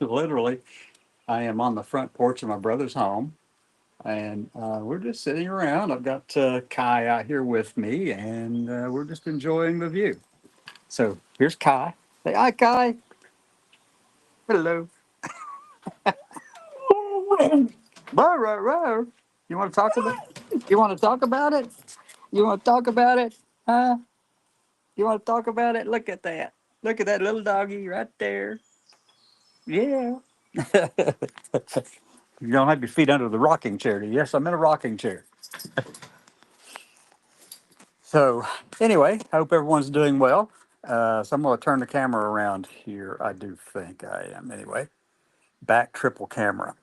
Literally, I am on the front porch of my brother's home, and we're just sitting around. I've got Kai out here with me, and we're just enjoying the view. So here's Kai. Say hi, Kai. Hello. Row, row, row. You want to talk about? You want to talk about it? You want to talk about it? Huh? You want to talk about it? Look at that. Look at that little doggy right there. Yeah. You don't have your feet under the rocking chair, do you? Yes, I'm in a rocking chair. So, anyway, I hope everyone's doing well. So, I'm going to turn the camera around here. I do think I am. Anyway, back triple camera.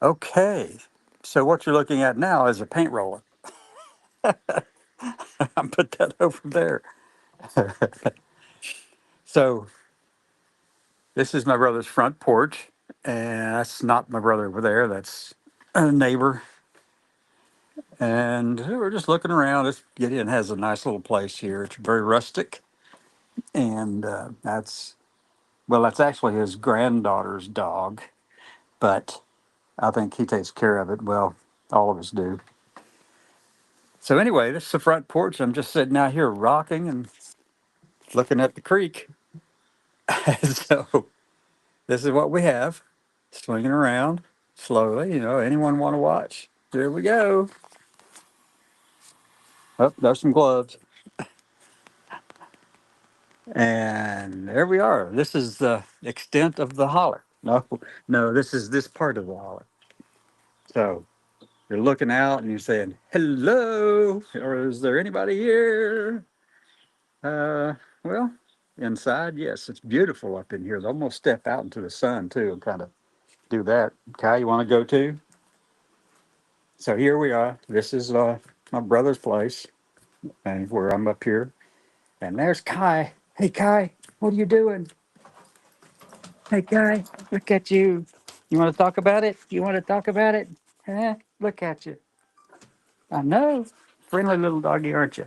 Okay. So, what you're looking at now is a paint roller. I put that over there. So, this is my brother's front porch. And that's not my brother over there. That's a neighbor. And we're just looking around. This Gideon has a nice little place here. It's very rustic. And that's actually his granddaughter's dog. But I think he takes care of it. Well, all of us do. So, anyway, this is the front porch. I'm just sitting out here rocking and looking at the creek. So, this is what we have swinging around slowly. Anyone want to watch? Here we go. Oh, there's some gloves. And there we are. This is the extent of the holler. No, no, this is this part of the holler. So you're looking out and you're saying, hello, or is there anybody here? Uh, well, inside, yes, it's beautiful up in here. I'm going to step out into the sun too and kind of do that. Kai, you want to go too? So here we are. This is my brother's place, and where I'm up here. And there's Kai. Hey, Kai, what are you doing? Hey, Kai, look at you. You want to talk about it? You want to talk about it? Huh? Look at you. I know. Friendly little doggy, aren't you?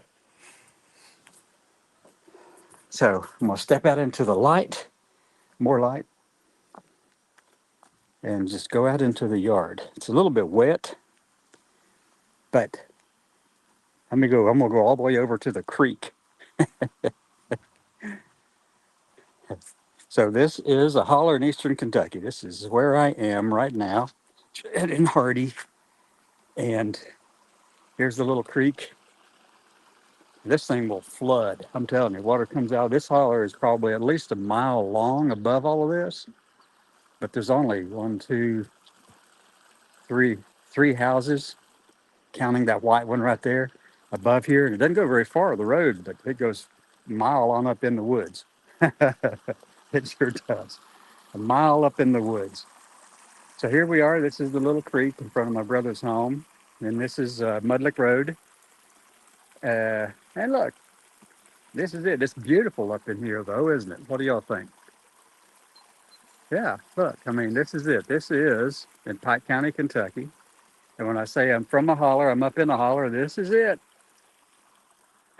So I'm going to step out into the light, more light, and just go out into the yard. It's a little bit wet, but let me go. I'm going to go all the way over to the creek. So this is a holler in eastern Kentucky. This is where I am right now, in Hardy. And here's the little creek. This thing will flood. I'm telling you, water comes out. This holler is probably at least a mile long above all of this, but there's only one, two, three houses, counting that white one right there above here. And it doesn't go very far of the road, but it goes a mile on up in the woods. It sure does. A mile up in the woods. So here we are. This is the little creek in front of my brother's home. And this is Mudlick Road. And look, this is it. It's beautiful up in here, though, isn't it? What do y'all think? Yeah, look, I mean, this is it. This is in Pike County, Kentucky. And when I say I'm from a holler, I'm up in a holler. This is it.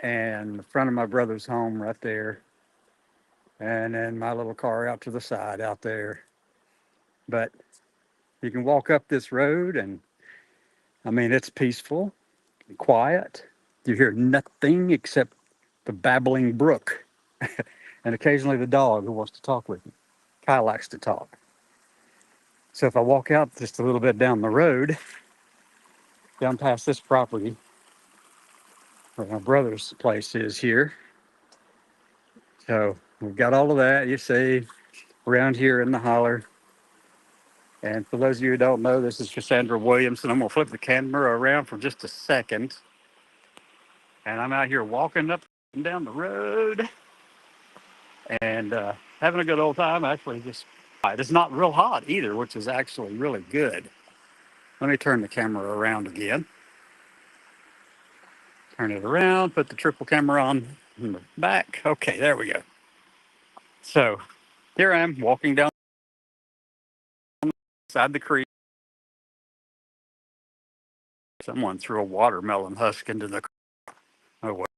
And the front of my brother's home right there. And then my little car out to the side out there. But you can walk up this road, and I mean, it's peaceful, quiet. You hear nothing except the babbling brook and occasionally the dog who wants to talk with you. Kai likes to talk. So if I walk out just a little bit down the road, down past this property where my brother's place is here. So we've got all of that, you see, around here in the holler. And for those of you who don't know, this is Cassandra Williamson. I'm going to flip the camera around for just a second. And I'm out here walking up and down the road and having a good old time. Actually, it's not real hot either, which is actually really good. Let me turn the camera around again. Turn it around, put the triple camera on in the back. Okay, there we go. So here I am walking down beside the creek. Someone threw a watermelon husk into the oh, what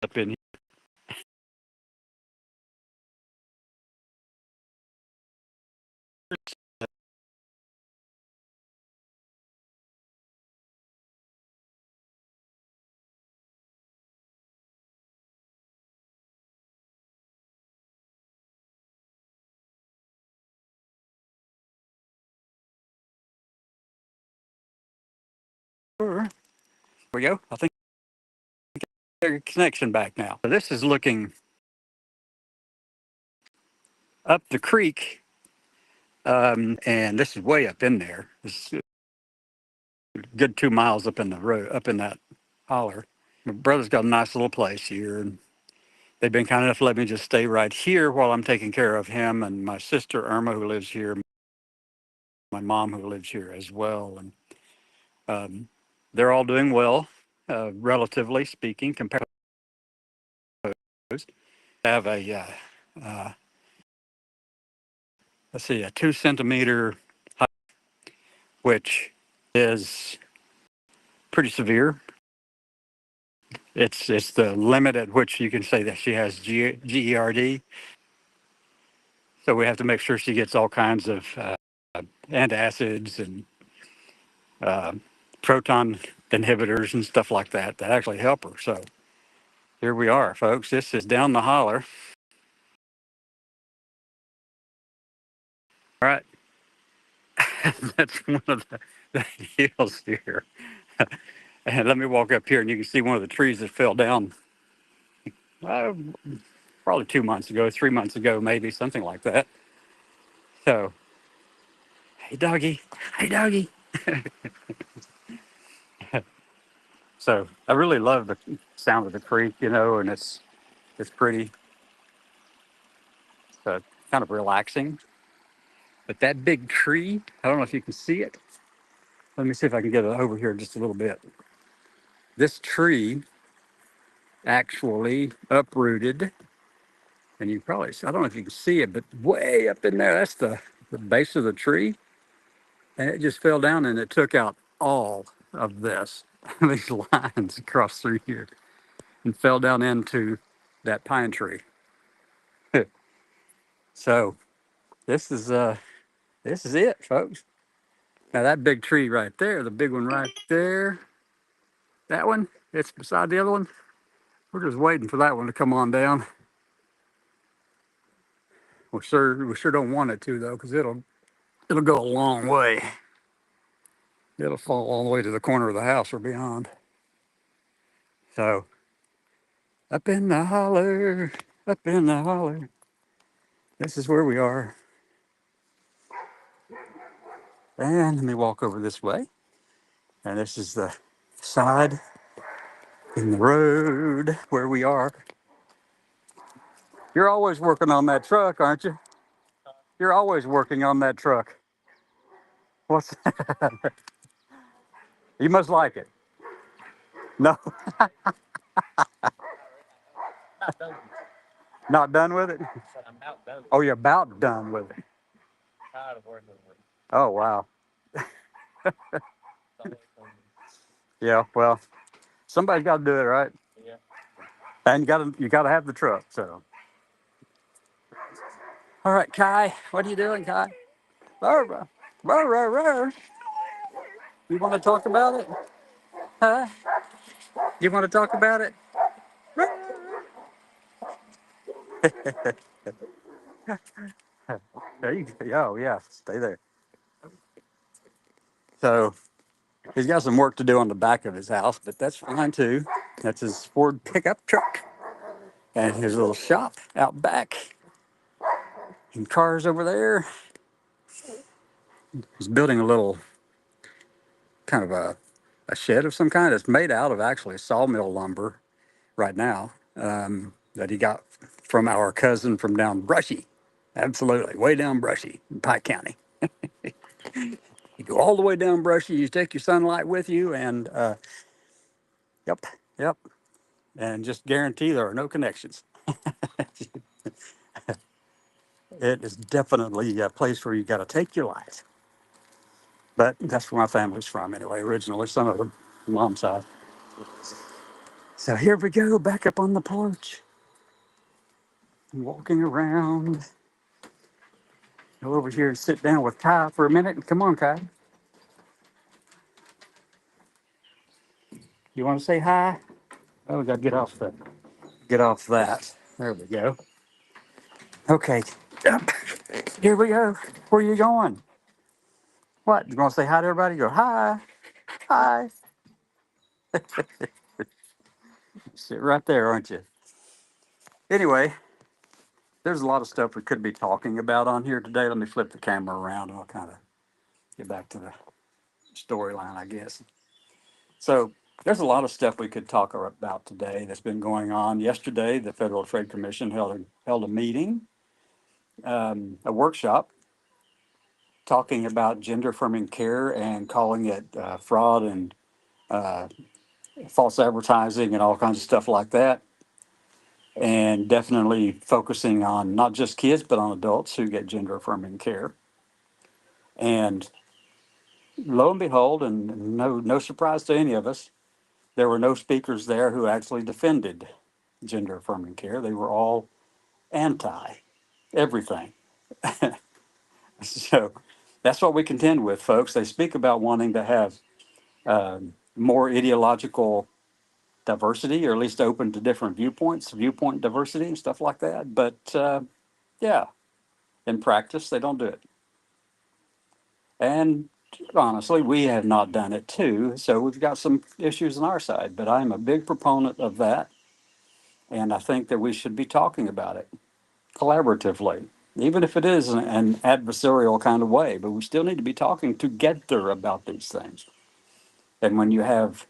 up in There we go. I think there's a connection back now. So this is looking up the creek, and this is way up in there. It's a good 2 miles up in the road, up in that holler. My brother's got a nice little place here, and they've been kind enough to let me just stay right here while I'm taking care of him and my sister Irma, who lives here, my mom, who lives here as well, and they're all doing well, relatively speaking, compared to those. I have uh, let's see, a 2 centimeter height, which is pretty severe. It's the limit at which you can say that she has GERD. So we have to make sure she gets all kinds of antacids and uh, proton inhibitors and stuff like that that actually help her. So here we are, folks. This is down the holler. All right. That's one of the hills here. And let me walk up here and you can see one of the trees that fell down uh, probably 2 months ago, 3 months ago, maybe something like that. So, hey, doggy. Hey, doggy. So I really love the sound of the creek, and it's pretty, kind of relaxing. But that big tree, I don't know if you can see it. Let me see if I can get it over here just a little bit. This tree actually uprooted, and you probably, I don't know if you can see it, but way up in there, that's the base of the tree. And it just fell down and it took out all of this, these lines across through here, and fell down into that pine tree. So this is it, folks. Now that big tree right there, the big one right there, that one, it's beside the other one. We're just waiting for that one to come on down. We sure don't want it to though, because it'll go a long way. It'll fall all the way to the corner of the house or beyond. So up in the holler, up in the holler. This is where we are. And let me walk over this way. And this is the side in the road where we are. You're always working on that truck, aren't you? You're always working on that truck. What's You must like it. No, not done with it? Oh, you're about done with it. Oh, wow. Yeah, well, somebody's got to do it, right? And you gotta have the truck. So, all right, Kai, what are you doing, Kai? Rah, rah, rah, rah, rah. You want to talk about it? Huh? You want to talk about it? Rah, rah. There you go. Oh, yeah, stay there. So he's got some work to do on the back of his house, but that's fine too. That's his Ford pickup truck and his little shop out back and cars over there. He's building a little kind of a shed of some kind. It's made out of actually sawmill lumber right now, that he got from our cousin from down Brushy. Absolutely, way down Brushy in Pike County. You go all the way down Brushy, you take your sunlight with you, and yep, yep, and just guarantee there are no connections. It is definitely a place where you got to take your light. But that's where my family's from anyway, originally, some of them, mom's side. So here we go, back up on the porch, walking around. Go over here and sit down with Kai for a minute. Come on, Kai. You want to say hi? Oh, we got to get off that. There we go. Okay. Up. Here we go. Where are you going? What? You want to say hi to everybody? Go hi, hi. Sit right there, aren't you? Anyway, there's a lot of stuff we could be talking about on here today. Let me flip the camera around and I'll kind of get back to the storyline, I guess. So there's a lot of stuff we could talk about today that's been going on. Yesterday, the Federal Trade Commission held a meeting, a workshop, talking about gender affirming care and calling it fraud and uh, false advertising and all kinds of stuff like that. And definitely focusing on not just kids, but on adults who get gender affirming care. And lo and behold, and no surprise to any of us, there were no speakers there who actually defended gender affirming care. They were all anti everything. So that's what we contend with, folks. They speak about wanting to have more ideological diversity, or at least open to different viewpoints, viewpoint diversity, and stuff like that. But yeah, in practice, they don't do it. And honestly, we have not done it too. So we've got some issues on our side. But I'm a big proponent of that. And I think that we should be talking about it collaboratively, even if it is an adversarial kind of way. But we still need to be talking together about these things. And when you have,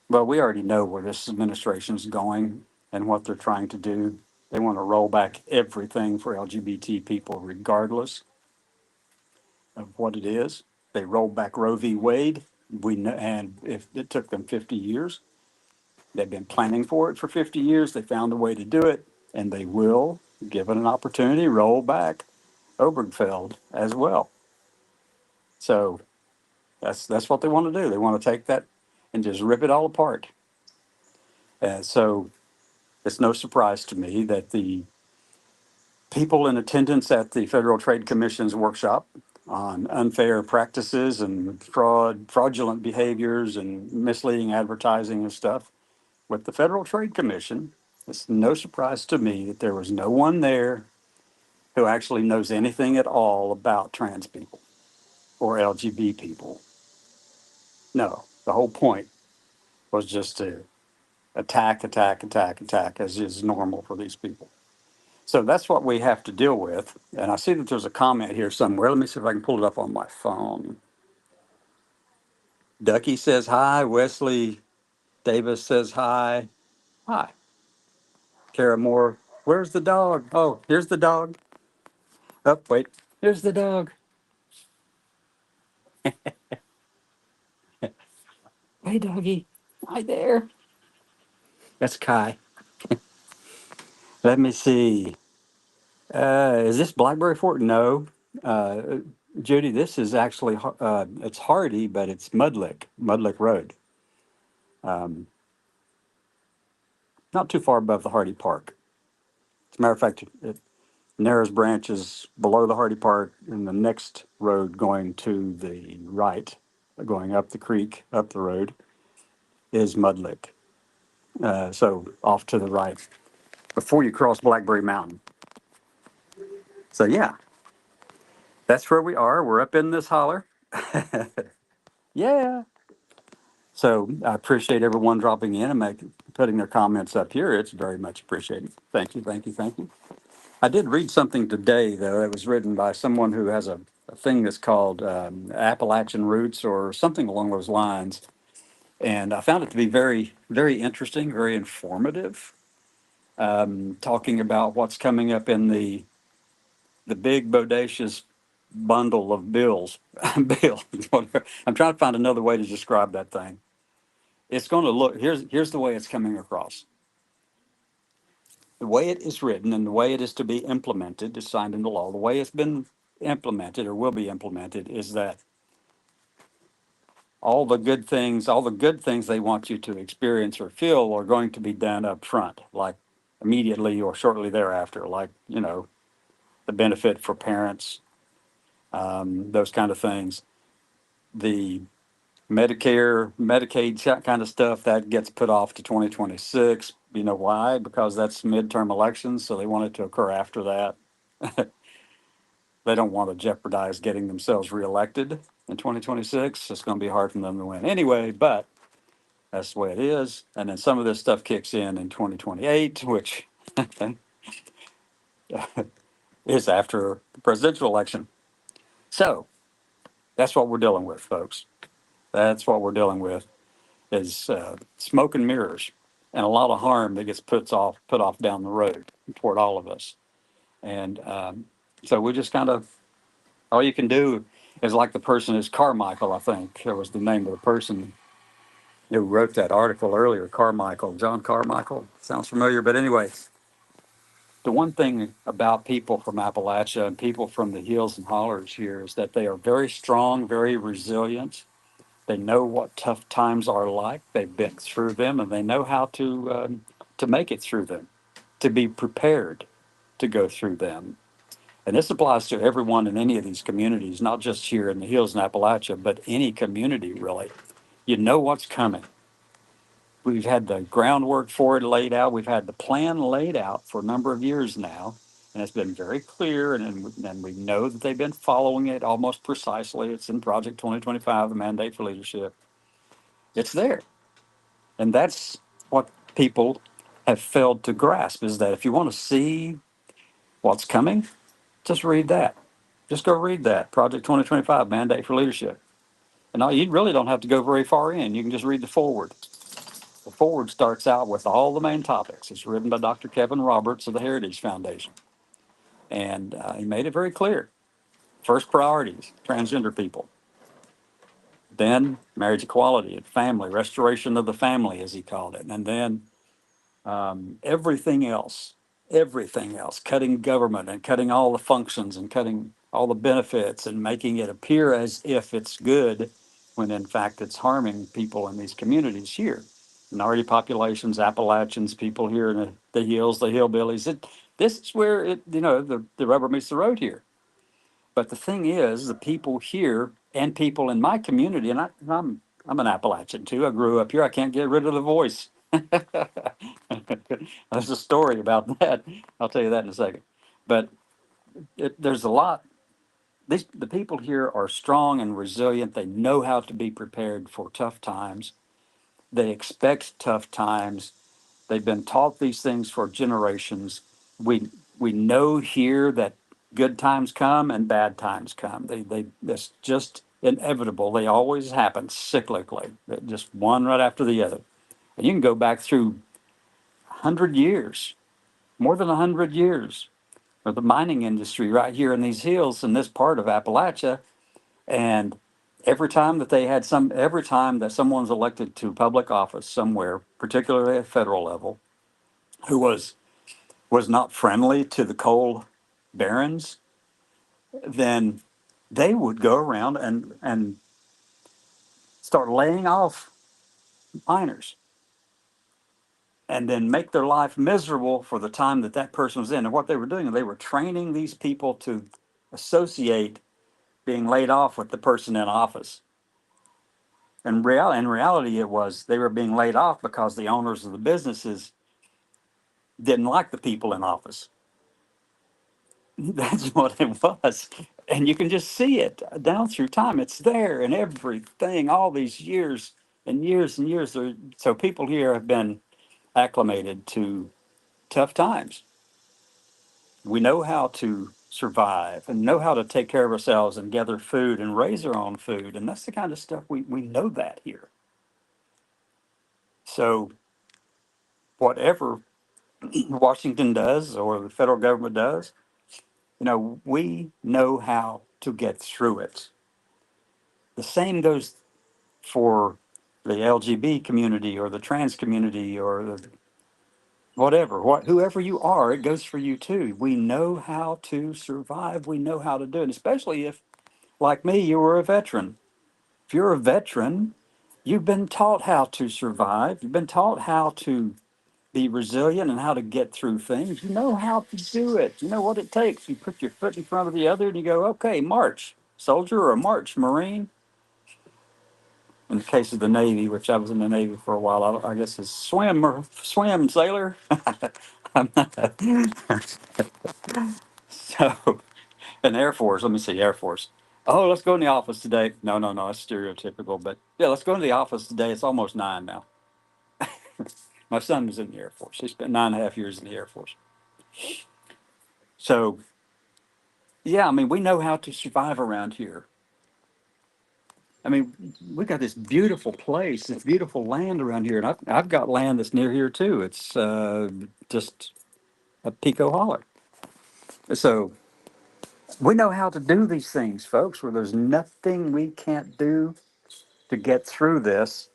well, we already know where this administration is going and what they're trying to do. They want to roll back everything for LGBT people, regardless of what it is. They rolled back Roe v. Wade. We know, and if it took them 50 years, they've been planning for it for 50 years. They found a way to do it, and they will, given an opportunity, roll back Obergefell as well. So that's what they want to do. They want to take that and just rip it all apart. And so it's no surprise to me that the people in attendance at the Federal Trade Commission's workshop on unfair practices and fraudulent behaviors and misleading advertising and stuff with the Federal Trade Commission, it's no surprise to me that there was no one there who actually knows anything at all about trans people or LGBT people. No, the whole point was just to attack, attack, attack, attack, as is normal for these people. So that's what we have to deal with. And I see that there's a comment here somewhere. Let me see if I can pull it up on my phone. Ducky says hi. Wesley Davis says hi. Hi. Kara Moore, where's the dog? Oh, here's the dog. Oh, wait. Here's the dog. Hey, doggy. Hi there. That's Kai. Let me see. Is this Blackberry Fort? No. Uh, Judy, this is actually, it's Hardy, but it's Mudlick Road. Um, not too far above the Hardy Park. As a matter of fact, it narrows branches below the Hardy Park, and the next road going to the right, going up the creek, up the road, is Mudlick. So off to the right before you cross Blackberry Mountain. So yeah, that's where we are. We're up in this holler. Yeah. So I appreciate everyone dropping in and putting their comments up here. It's very much appreciated. Thank you, thank you, thank you. I did read something today, though. It was written by someone who has a thing that's called Appalachian Roots or something along those lines. And I found it to be very, very interesting, very informative, talking about what's coming up in the big bodacious bundle of bills. Bill, I'm trying to find another way to describe that thing. It's going to look, here's the way it's coming across. The way it is written and the way it is to be implemented, is signed into law, the way it's been implemented or will be implemented is that all the good things they want you to experience or feel are going to be done up front, like immediately or shortly thereafter, like, the benefit for parents, those kind of things. The Medicare, Medicaid kind of stuff that gets put off to 2026. You know why? Because that's midterm elections, so they want it to occur after that. They don't want to jeopardize getting themselves reelected in 2026. It's going to be hard for them to win anyway, but that's the way it is. And then some of this stuff kicks in 2028, which is after the presidential election. So that's what we're dealing with, folks. That's what we're dealing with is smoke and mirrors and a lot of harm that gets put off down the road toward all of us. And so we just kind of, all you can do is like the person is Carmichael, I think that was the name of the person who wrote that article earlier, Carmichael, John Carmichael. Sounds familiar. But anyway, the one thing about people from Appalachia and people from the hills and hollers here is that they are very strong, very resilient. They know what tough times are like. They've been through them, and they know how to make it through them, to be prepared to go through them. And this applies to everyone in any of these communities, not just here in the hills in Appalachia, but any community really. You know what's coming. We've had the groundwork for it laid out. We've had the plan laid out for a number of years now, and it's been very clear. And we know that they've been following it almost precisely. It's in Project 2025, the mandate for leadership. It's there. And that's what people have failed to grasp is that if you want to see what's coming, just read that. Just go read that. Project 2025, Mandate for Leadership. And all, you really don't have to go very far in. You can just read the forward. The forward starts out with all the main topics. It's written by Dr. Kevin Roberts of the Heritage Foundation. And he made it very clear. First priorities, transgender people. Then marriage equality and family, restoration of the family, as he called it. And then everything else, cutting government and cutting all the functions and cutting all the benefits and making it appear as if it's good when in fact it's harming people in these communities here. Minority populations, Appalachians, people here in the hills, the hillbillies. This is where the rubber meets the road here. But the thing is, the people here and people in my community, and I'm an Appalachian too. I grew up here. I can't get rid of the voice. There's a story about that. I'll tell you that in a second. But there's a lot. The people here are strong and resilient. They know how to be prepared for tough times. They expect tough times. They've been taught these things for generations. We know here that good times come and bad times come. That's just inevitable. They always happen cyclically, just one right after the other. And you can go back through 100 years, more than 100 years of the mining industry right here in these hills in this part of Appalachia. And every time that someone's elected to public office somewhere, particularly at federal level, who was not friendly to the coal barons, then they would go around and start laying off miners and then make their life miserable for the time that that person was in. And what they were doing, they were training these people to associate being laid off with the person in office. And in reality, it was they were being laid off because the owners of the businesses didn't like the people in office. That's what it was. And you can just see it down through time. It's there in everything, all these years and years and years. So people here have been acclimated to tough times. We know how to survive and know how to take care of ourselves and gather food and raise our own food. And that's the kind of stuff we know that here. So whatever Washington does or the federal government does, we know how to get through it. The same goes for the LGBT community or the trans community or the whoever you are, it goes for you too. We know how to survive. We know how to do it, especially if, like me, you were a veteran. If you're a veteran, you've been taught how to survive. You've been taught how to be resilient and how to get through things. You know how to do it. You know what it takes. You put your foot in front of the other and you go, okay, march. soldier or a March Marine. In the case of the Navy, which I was in the Navy for a while, I guess it's swim or swim sailor. I'm not- so, in the Air Force, let me see, Air Force. Oh, let's go in the office today. No, no, no, that's stereotypical. But yeah, let's go into the office today. It's almost 9 now. My son was in the Air Force. He spent 9.5 years in the Air Force. So, yeah, I mean, we know how to survive around here. I mean, we got this beautiful place, this beautiful land around here, and I've got land that's near here too. It's just a Pico holler. So we know how to do these things, folks. Where there's nothing we can't do to get through this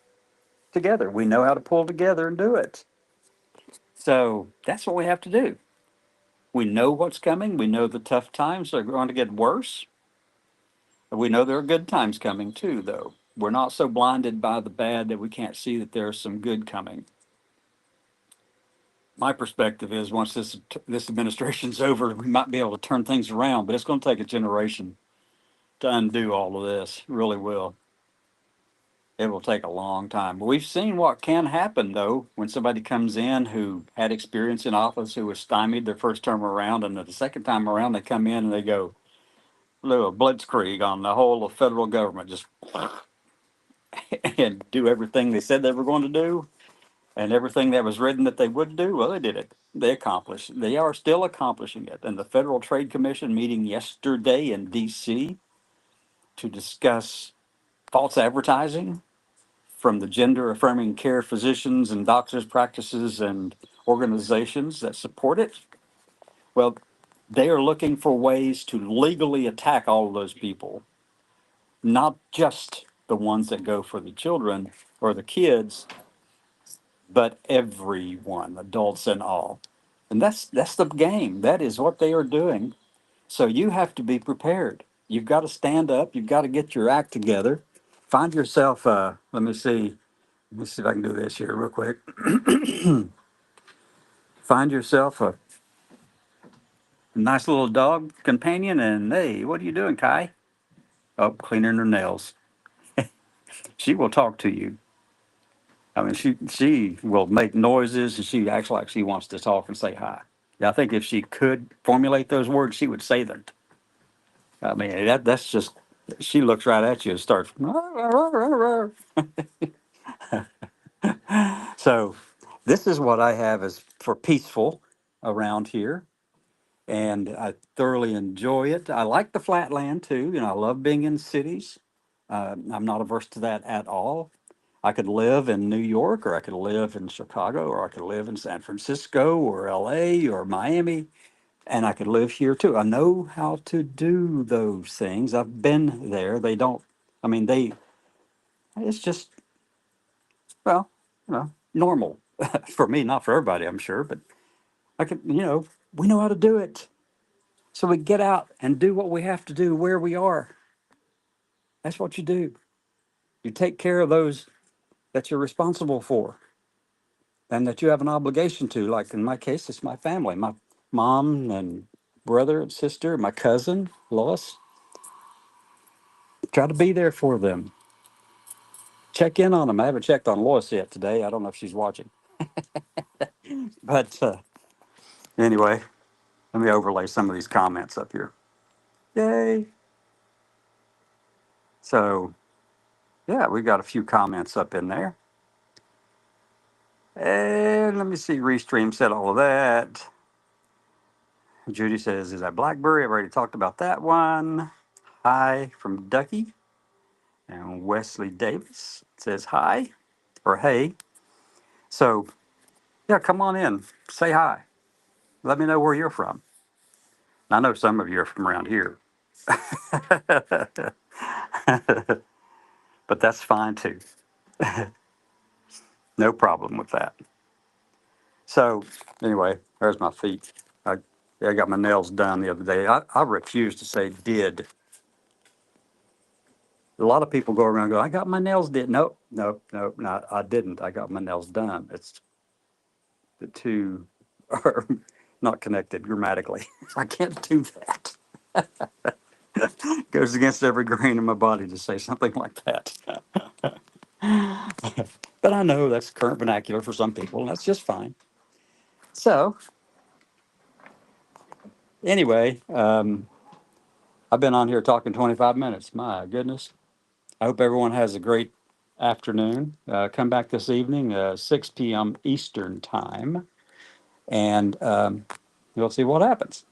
together. We know how to pull together and do it. So that's what we have to do. We know what's coming. We know the tough times are going to get worse. We know there are good times coming too, though. We're not so blinded by the bad that we can't see that there's some good coming. My perspective is once this administration's over, we might be able to turn things around, but it's going to take a generation to undo all of this. It really will. It will take a long time. But we've seen what can happen though when somebody comes in who had experience in office, who was stymied their first term around, and the second time around they come in and they go little blitzkrieg on the whole of federal government, just and do everything they said they were going to do. And everything that was written that they would do, well, they did it. They accomplished. They are still accomplishing it. And the Federal Trade Commission meeting yesterday in D.C. to discuss false advertising from the gender affirming care physicians and doctors' practices and organizations that support it. Well, they are looking for ways to legally attack all of those people, not just the ones that go for the children or the kids, but everyone, adults and all. And that's the game. That is what they are doing. So you have to be prepared. You've got to stand up. You've got to get your act together. Find yourself. Let me see. Let me see if I can do this here real quick. Find yourself a nice little dog companion, and hey, what are you doing, Kai? Oh, cleaning her nails. She will talk to you. I mean, she will make noises, and she acts like she wants to talk and say hi. Yeah, I think if she could formulate those words, she would say them. I mean, that's just, she looks right at you and starts. So, this is what I have as for peaceful around here, and I thoroughly enjoy it. I like the flatland too. I love being in cities. I'm not averse to that at all. I could live in New York, or I could live in Chicago, or I could live in San Francisco, or LA, or Miami, and I could live here too. I know how to do those things. I've been there. They don't, I mean, it's just, well, normal for me, not for everybody, I'm sure, but I could, we know how to do it. So we get out and do what we have to do where we are. That's what you do. You take care of those that you're responsible for and that you have an obligation to. Like in my case, it's my family, my mom and brother and sister, my cousin, Lois. Try to be there for them. Check in on them. I haven't checked on Lois yet today. I don't know if she's watching. But anyway, let me overlay some of these comments up here. Yay. So, yeah, we got a few comments up in there. And let me see. Restream said all of that. Judy says, is that Blackberry? I've already talked about that one. Hi from Ducky. And Wesley Davis says hi or hey. So, yeah, come on in. Say hi. Let me know where you're from. I know some of you are from around here. But that's fine too. No problem with that. So anyway, there's my feet. I got my nails done the other day. I refuse to say did. A lot of people go around and go, I got my nails did. Nope, nope, nope, no, I didn't. I got my nails done. It's the two are not connected grammatically. I can't do that. Goes against every grain in my body to say something like that. But I know that's current vernacular for some people, and that's just fine. So, anyway, I've been on here talking 25 minutes. My goodness. I hope everyone has a great afternoon. Come back this evening, 6 p.m. Eastern Time, and we'll see what happens.